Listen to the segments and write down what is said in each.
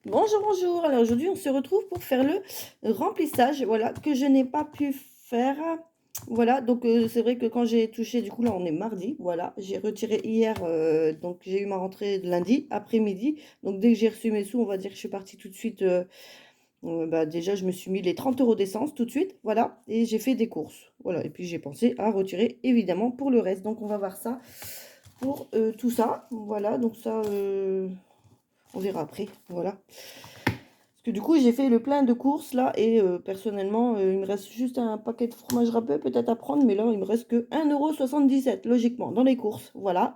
Bonjour, bonjour. Alors aujourd'hui, on se retrouve pour faire le remplissage, voilà, que je n'ai pas pu faire. Voilà, donc c'est vrai que quand j'ai touché, du coup là, on est mardi, voilà, j'ai retiré hier, donc j'ai eu ma rentrée de lundi après-midi. Donc dès que j'ai reçu mes sous, on va dire que je suis partie tout de suite. Bah, déjà, je me suis mis les 30 euros d'essence tout de suite, voilà, et j'ai fait des courses, voilà. Et puis j'ai pensé à retirer évidemment pour le reste. Donc on va voir ça pour tout ça, voilà. Donc ça, on verra après, voilà. Parce que du coup, j'ai fait le plein de courses là et personnellement, il me reste juste un paquet de fromage râpé peut-être à prendre, mais là, il me reste que 1,77 € logiquement dans les courses, voilà.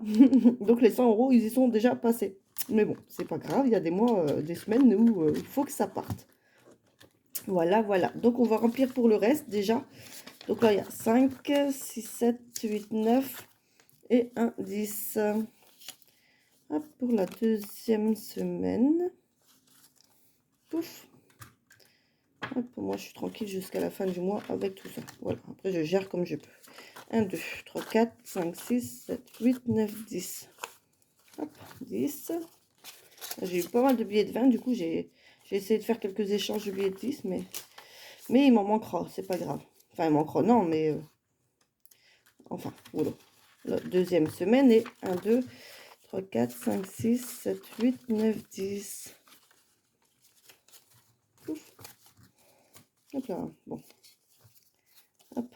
Donc les 100 euros, ils y sont déjà passés. Mais bon, c'est pas grave, il y a des mois, des semaines où il faut que ça parte. Voilà, voilà. Donc on va remplir pour le reste déjà. Donc là, il y a 5, 6, 7, 8, 9 et un 10. Hop, pour la deuxième semaine. Pouf. Hop, moi, je suis tranquille jusqu'à la fin du mois avec tout ça. Voilà, après, je gère comme je peux. 1, 2, 3, 4, 5, 6, 7, 8, 9, 10. Hop, 10. J'ai eu pas mal de billets de 20. Du coup, j'ai essayé de faire quelques échanges de billets de 10, mais il m'en manquera. C'est pas grave. Enfin, il manquera, non, mais enfin, voilà. La deuxième semaine et 1, 2, 3, 4, 5, 6, 7, 8, 9, 10. Ouf. Hop là, bon. Hop.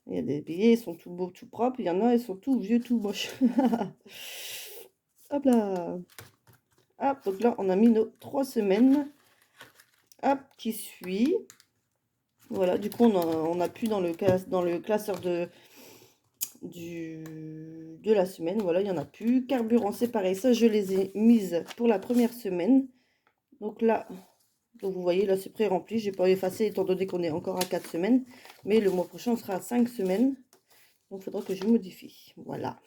Il y a des billets, ils sont tout beaux, tout propres. Il y en a, ils sont tout vieux, tout moches. Hop là. Hop, donc là, on a mis nos 3 semaines. Hop, qui suit. Voilà, du coup, on a pu dans le classeur de la semaine. Voilà, il n'y en a plus. Carburant, c'est pareil. Ça, je les ai mises pour la première semaine. Donc là, donc vous voyez, là, c'est pré-rempli. J'ai pas effacé étant donné qu'on est encore à 4 semaines. Mais le mois prochain, on sera à 5 semaines. Donc, il faudra que je modifie. Voilà.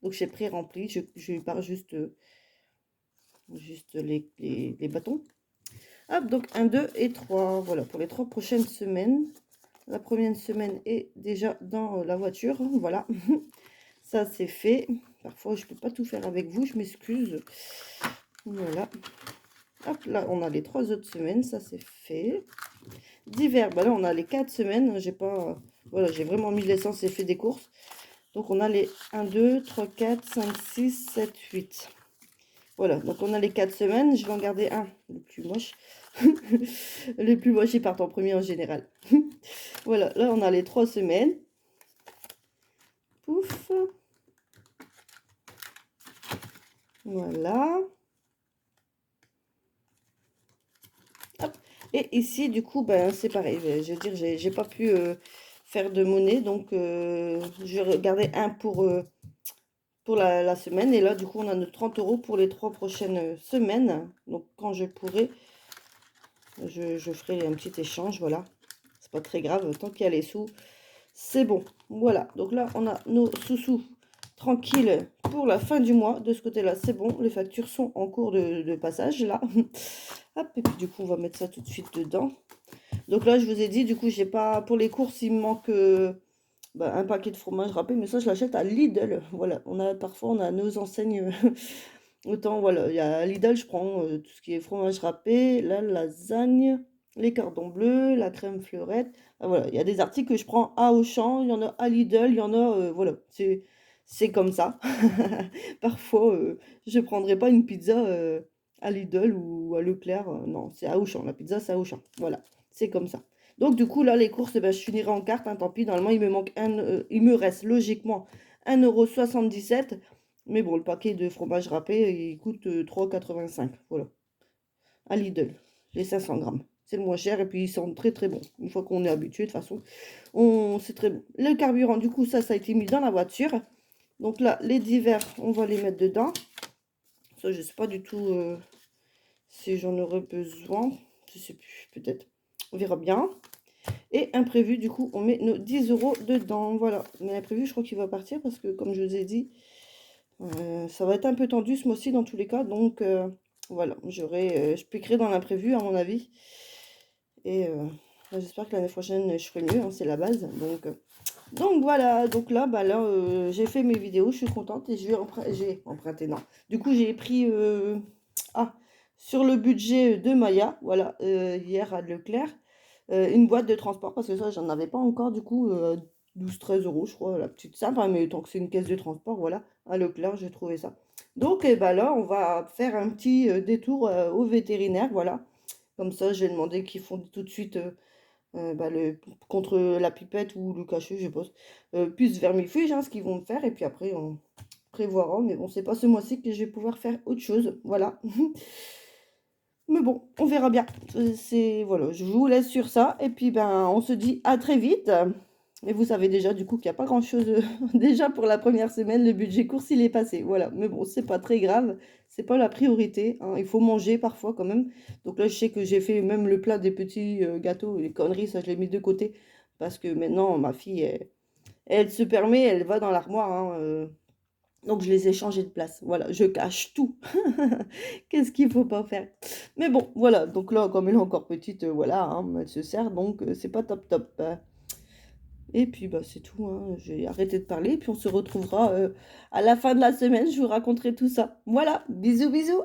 Donc, j'ai pré-rempli. Je pars juste les bâtons. Hop, donc 1, 2 et 3. Voilà, pour les 3 prochaines semaines. La première semaine est déjà dans la voiture. Voilà. Ça, c'est fait. Parfois, je ne peux pas tout faire avec vous. Je m'excuse. Voilà. Hop, là, on a les 3 autres semaines. Ça, c'est fait. Divers. Bah là, on a les 4 semaines. J'ai pas... Voilà, j'ai vraiment mis l'essence et fait des courses. Donc, on a les 1, 2, 3, 4, 5, 6, 7, 8. Voilà, donc on a les 4 semaines. Je vais en garder un, le plus moche. Les plus moches, ils partent en premier en général. Voilà, là, on a les 3 semaines. Pouf. Voilà. Hop. Et ici, du coup, ben, c'est pareil. Je veux dire, j'ai pas pu faire de monnaie. Donc, je vais regarder un pour la semaine. Et là, du coup, on a nos 30 euros pour les 3 prochaines semaines. Donc, quand je pourrai, je ferai un petit échange. Voilà. C'est pas très grave. Tant qu'il y a les sous, c'est bon. Voilà. Donc là, on a nos sous-sous tranquilles pour la fin du mois. De ce côté-là, c'est bon. Les factures sont en cours de passage, là. Hop. Et puis, du coup, on va mettre ça tout de suite dedans. Donc là, je vous ai dit, du coup, j'ai pas... Pour les courses, il me manque bah, un paquet de fromage râpé. Mais ça, je l'achète à Lidl. Voilà. Parfois, on a nos enseignes... Autant, voilà, il y a Lidl, je prends tout ce qui est fromage râpé, la lasagne, les cordons bleus, la crème fleurette. Ah, voilà, il y a des articles que je prends à Auchan, il y en a à Lidl, il y en a, voilà, c'est comme ça. Parfois, je ne prendrai pas une pizza à Lidl ou à Leclerc. Non, c'est à Auchan, la pizza, c'est à Auchan. Voilà, c'est comme ça. Donc, du coup, là, les courses, eh ben, je finirai en carte, hein, tant pis. Normalement, il me reste logiquement 1,77 €. Mais bon, le paquet de fromage râpé, il coûte 3,85 €. Voilà. À Lidl, les 500 grammes. C'est le moins cher et puis ils sont très très bons. Une fois qu'on est habitué, de toute façon, c'est très bon. Le carburant, du coup, ça a été mis dans la voiture. Donc là, les divers, on va les mettre dedans. Ça, je ne sais pas du tout si j'en aurais besoin. Je sais plus, peut-être. On verra bien. Et imprévu, du coup, on met nos 10 euros dedans. Voilà. Mais imprévu, je crois qu'il va partir parce que, comme je vous ai dit, ça va être un peu tendu ce mois-ci dans tous les cas. Donc, voilà. Je piquerai dans l'imprévu, à mon avis. Et j'espère que l'année prochaine, je ferai mieux. Hein, c'est la base. Donc voilà. Donc là, bah là, j'ai fait mes vidéos. Je suis contente. Et j'ai emprunté, non. Du coup, j'ai pris... ah, sur le budget de Maya, voilà, hier à Leclerc, une boîte de transport parce que ça, j'en avais pas encore du coup, 12-13 € je crois, la petite simple, hein, mais tant que c'est une caisse de transport, voilà, à Leclerc, j'ai trouvé ça. Donc et bah, là, on va faire un petit, détour, au vétérinaire, voilà. Comme ça, j'ai demandé qu'ils font tout de suite, bah, le contre la pipette ou le cachet, je pense, plus vermifuge, hein, ce qu'ils vont me faire et puis après on prévoira. Mais bon, c'est pas ce mois-ci que je vais pouvoir faire autre chose, voilà. Mais bon, on verra bien. C'est voilà, je vous laisse sur ça et puis, ben, on se dit à très vite. Et vous savez déjà du coup qu'il y a pas grand-chose, déjà pour la première semaine, le budget course, il est passé, voilà. Mais bon, c'est pas très grave, c'est pas la priorité, hein. Il faut manger parfois quand même. Donc là, je sais que j'ai fait même le plat des petits, gâteaux, les conneries, ça je l'ai mis de côté parce que maintenant ma fille, elle se permet, elle va dans l'armoire, hein, donc je les ai changés de place. Voilà, je cache tout. Qu'est-ce qu'il faut pas faire? Mais bon, voilà, donc là, comme elle est encore petite, voilà, hein, elle se sert, donc c'est pas top top. Et puis bah c'est tout, hein. J'ai arrêté de parler, puis on se retrouvera à la fin de la semaine, je vous raconterai tout ça. Voilà, bisous bisous.